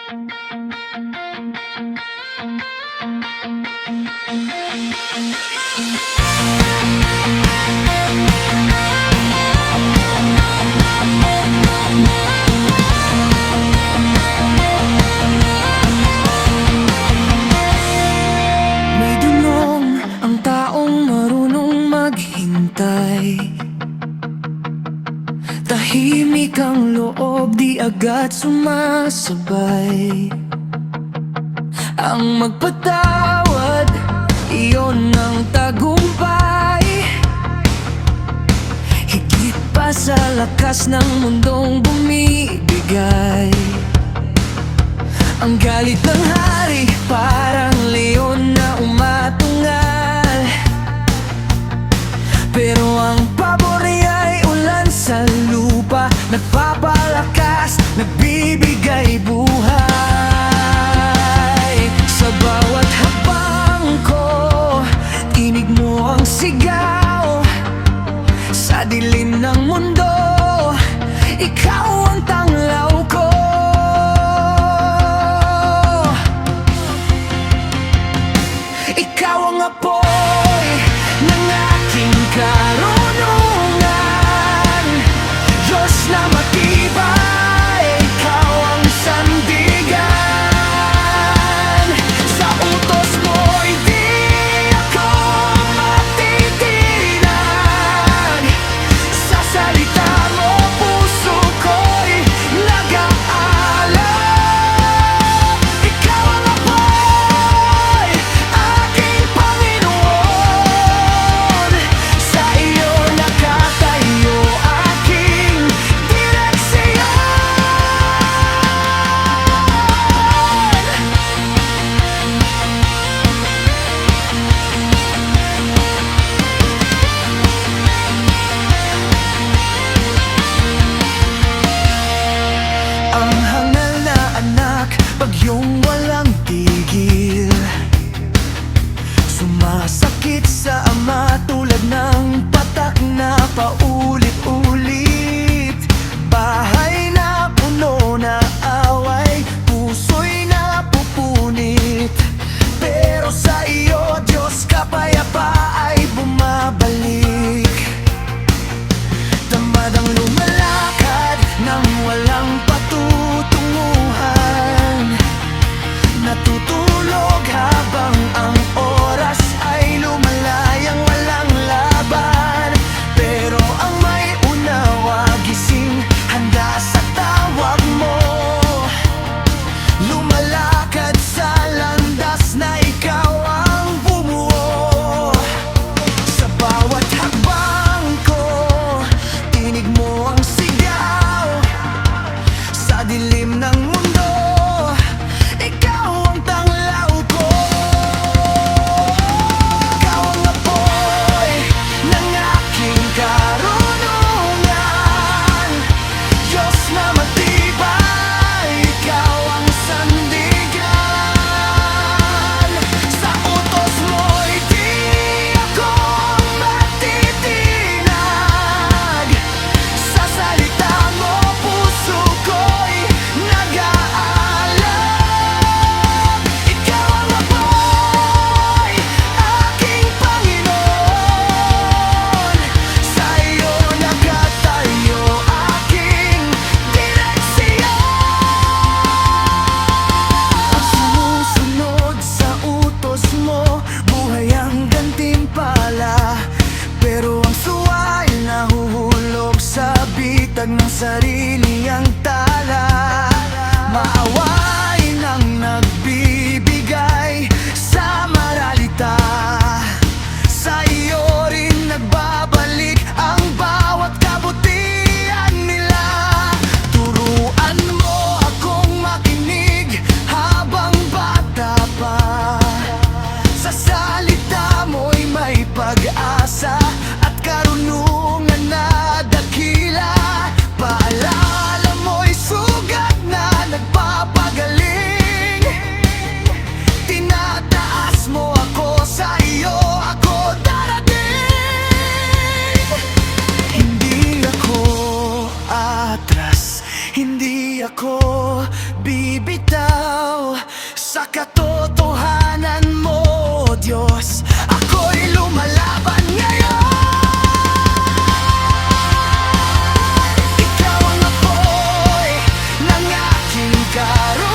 May dunong ang taong marunong maghintay. Tahimik ang loob, di agad sumasabay. Ang magpatawad, iyon ang tagumpay. Higit pa sa lakas ng mundong bumibigay. Ang galit ng hari, parang leon na umatungal. Pero ang pabor ay ulan sa lupa, nagpapalakas, nagbibigay buhay. Sa bawat hakbang ko, tinig mo ang sigaw. Sa dilim ng mundo, ikaw ang tanglaw ko. Ikaw ang apoy ng aking karunungan, Diyos na matibay, ikaw ang sandigan. Sa utos mo'y di ako matitinag. Sa salita mo, puso ko'y nag-aalab. Ikaw ang apoy, aking Panginoon. Sa iyo nakatayo aking direksyon. Ang hangal na anak, bagyong walang tigil. Sumasakit sa ama tulad ng patak na paulit-ulit. Bahay na puno na away, puso'y napupunit. Pero sa iyo, Diyos, kapayapa ay bumabalik. Tamad ang lumalakad nang walang patutunguhan. Natutulog habang ang oras ay lumalayang walang laban. Pero ang may unawa, gising, handa sa tawag mo. Lumalakad sa landas na ikaw ang bumuo. Sa bawat hakbang ko, tinig mo ang sigaw. Sa dilim ng mundo, ikaw ang tanglaw ko. Ikaw ang apoy ng aking karunungan, Diyos na matibay, ikaw ang sandigan. Sa utos mo'y di ako matitinag. Sa salita mo, puso ko'y nag-aalab. Ikaw ang apoy, aking Panginoon. Sa iyo nakatayo aking direksyon. Pag sumusunod sa utos mo, buhay ang gantimpala. Pero ang suwa'y nahuhulog sa bitag ng sarili ang tala. Maawain ang nagbibigay sa maralita. Sa iyo rin nagbabalik ang bawat kabutihan nila. Turuan mo akong makinig habang bata pa. Sa salita mo'y may pag-asa at karunungan na dakila. Paalala mo'y sugat na nagpapagal katotohanan mo, Diyos, ako'y lumalaban ngayon. Ikaw ang apoy ng aking karuan.